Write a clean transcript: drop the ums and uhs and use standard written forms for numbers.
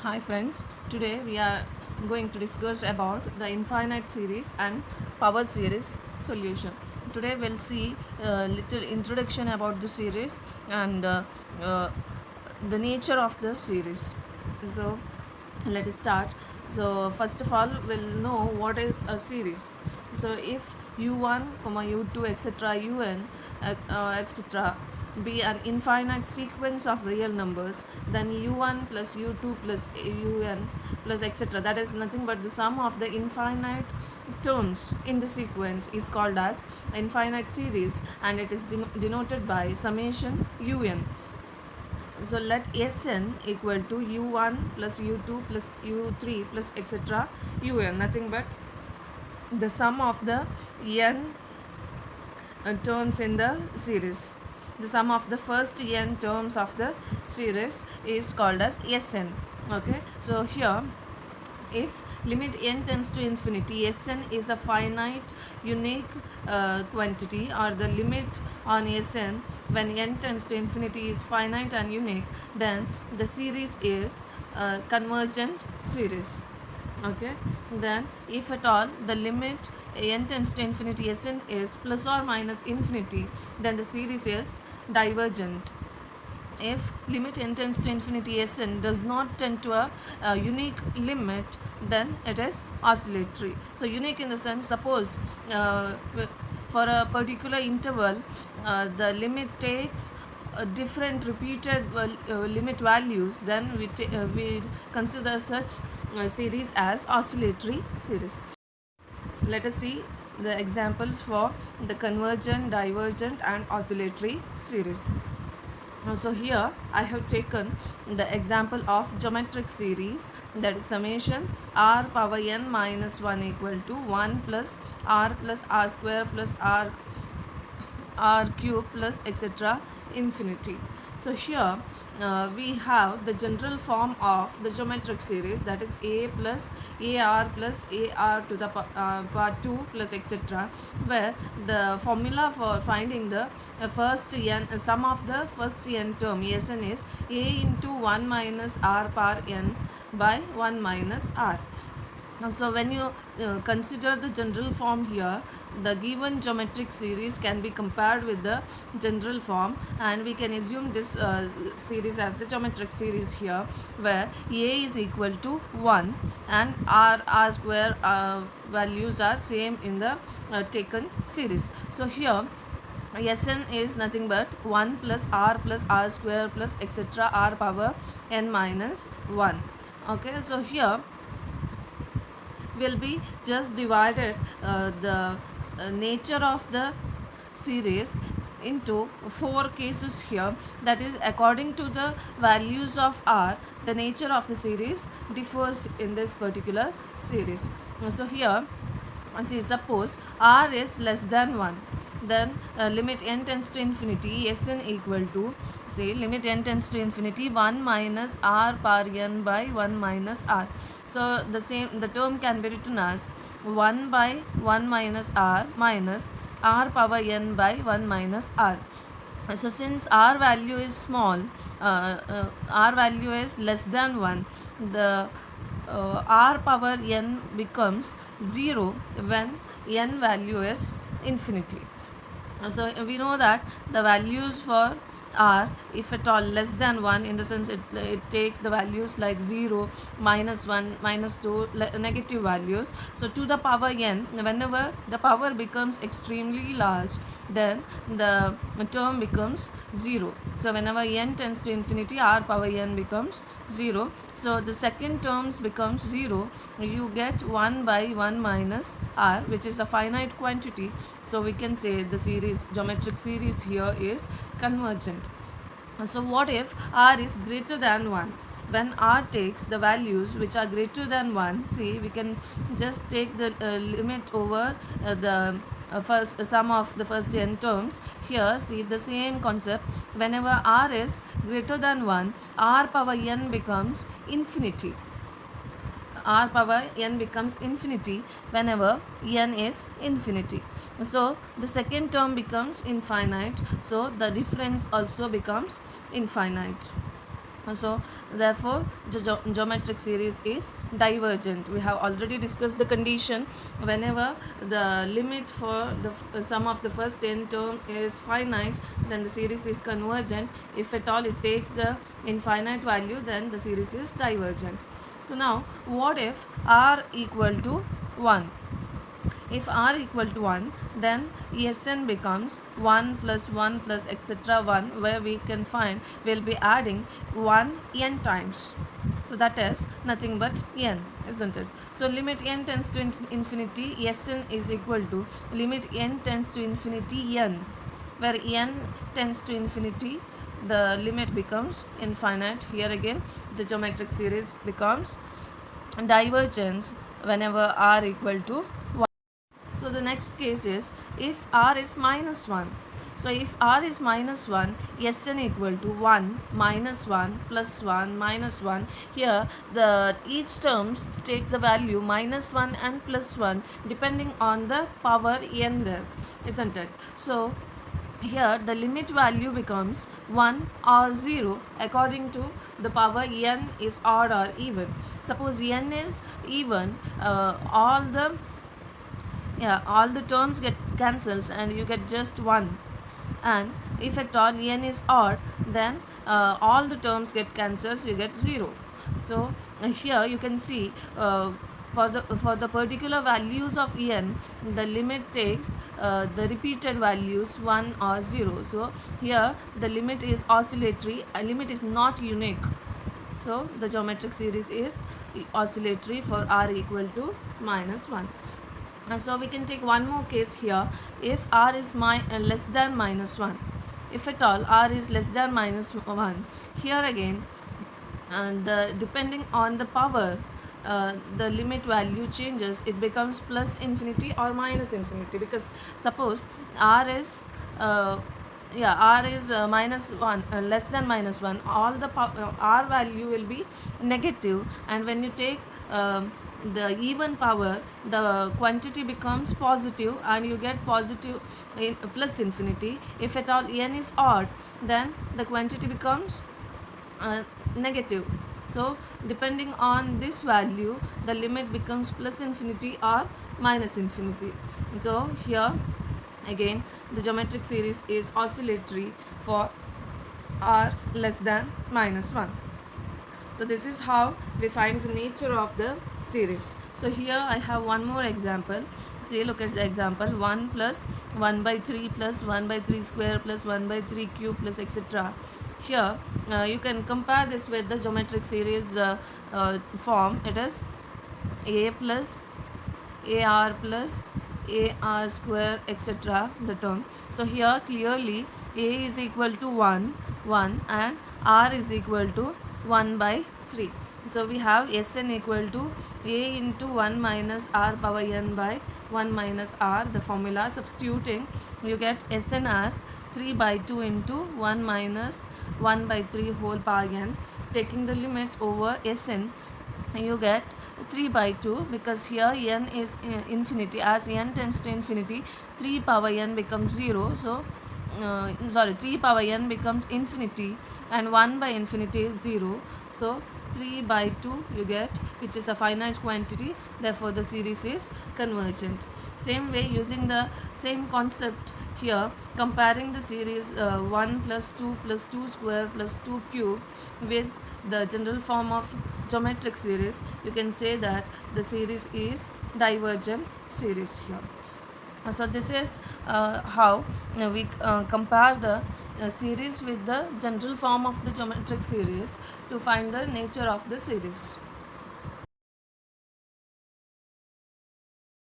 Hi friends, today we are going to discuss about the infinite series and power series solution. Today we'll see a little introduction about the series and uh, the nature of the series. So let us start. So first of all we'll know what is a series. So if u1 comma u2 etc un etc be an infinite sequence of real numbers, then u1 plus u2 plus un plus etc, that is nothing but the sum of the infinite terms in the sequence, is called as infinite series, and it is denoted by summation un. So let Sn equal to u1 plus u2 plus u3 plus etc un, nothing but the sum of the n terms in the series. The sum of the first n terms of the series is called as Sn. Okay, so here if limit n tends to infinity, Sn is a finite unique quantity, or the limit on Sn when n tends to infinity is finite and unique, then the series is a convergent series. Okay, then if at all the limit n tends to infinity Sn is plus or minus infinity, then the series is divergent. If limit n tends to infinity Sn does not tend to a unique limit, then it is oscillatory. So unique in the sense, suppose for a particular interval the limit takes different repeated limit values, then we consider such series as oscillatory series. Let us see the examples for the convergent, divergent and oscillatory series. So here I have taken the example of geometric series, that is summation r power n minus 1 equal to 1 plus r square plus r cube plus etc infinity. So here we have the general form of the geometric series, that is a plus ar to the power 2 plus etc, where the formula for finding the first n sum of the first n term Sn is a into 1 minus r power n by 1 minus r. So when you consider the general form here, the given geometric series can be compared with the general form, and we can assume this series as the geometric series here, where a is equal to 1 and r square values are same in the taken series. So here Sn is nothing but 1 plus r square plus etc r power n minus 1. Okay, so here will be just divided the nature of the series into four cases here, that is according to the values of r, the nature of the series differs in this particular series. So here see, suppose r is less than 1, then limit n tends to infinity Sn equal to, say, limit n tends to infinity 1 minus r power n by 1 minus r. So the term can be written as 1 by 1 minus r minus r power n by 1 minus r. So since r value is small, r value is less than 1, the r power n becomes 0 when n value is infinity. So we know that the values for r, if at all less than 1, in the sense it takes the values like 0, minus 1, minus 2, negative values. So to the power n, whenever the power becomes extremely large, then the term becomes 0. So whenever n tends to infinity, r power n becomes 0. So the second terms becomes 0. You get 1 by 1 minus r, which is a finite quantity. So we can say the geometric series here is convergent. So what if r is greater than 1? When r takes the values which are greater than 1, see, we can just take the limit over the first sum of the first n terms. Here see the same concept, whenever r is greater than 1, r power n becomes infinity. R power n becomes infinity whenever n is infinity. So the second term becomes infinite, so the difference also becomes infinite. So therefore geometric series is divergent. We have already discussed the condition whenever the limit for the sum of the first n term is finite, then the series is convergent. If at all it takes the infinite value, then the series is divergent. So now what if r equal to 1? If r equal to 1, then Sn becomes 1 plus 1 plus etc 1, where we can find we'll be adding 1 n times. So that is nothing but n, isn't it? So limit n tends to infinity, Sn is equal to limit n tends to infinity n, where n tends to infinity, the limit becomes infinite. Here again the geometric series becomes divergence whenever r equal to 1. So the next case is if r is minus 1. So if r is minus 1, Sn equal to 1 minus 1 plus 1 minus 1. Here the each terms take the value minus 1 and plus 1 depending on the power n there, isn't it? So here the limit value becomes 1 or 0 according to the power n is odd or even. Suppose n is even, all the terms get cancels and you get just 1, and if at all n is odd, then all the terms get cancels, you get 0. So here you can see, for the particular values of n, the limit takes the repeated values 1 or 0. So here the limit is oscillatory, a limit is not unique. So the geometric series is oscillatory for r equal to minus 1. So we can take one more case here. If r is less than minus 1, if at all r is less than minus 1, here again depending on the power, the limit value changes. It becomes plus infinity or minus infinity, because suppose r is minus 1, less than minus 1, all the r value will be negative, and when you take the even power, the quantity becomes positive and you get positive in plus infinity. If at all n is odd, then the quantity becomes negative. So depending on this value, the limit becomes plus infinity or minus infinity. So here again the geometric series is oscillatory for r less than minus 1. So this is how we find the nature of the series. So here I have one more example. See, look at the example. 1 plus 1 by 3 plus 1 by 3 square plus 1 by 3 cube plus etc. Here you can compare this with the geometric series form. It is a plus ar plus ar square etc. the term. So here clearly a is equal to 1 and r is equal to 1 by 3. So we have Sn equal to a into 1 minus r power n by 1 minus r. The formula substituting, you get Sn as 3 by 2 into 1 minus 1 by 3 whole power n. Taking the limit over Sn, you get 3 by 2, because here n is infinity. As n tends to infinity, 3 power n becomes 0. So 3 power n becomes infinity and 1 by infinity is 0. So 3 by 2 you get, which is a finite quantity. Therefore the series is convergent. Same way, using the same concept here, comparing the series 1 plus 2 square plus 2 cube with the general form of geometric series, you can say that the series is divergent series here. So this is how we compare the series with the general form of the geometric series to find the nature of the series.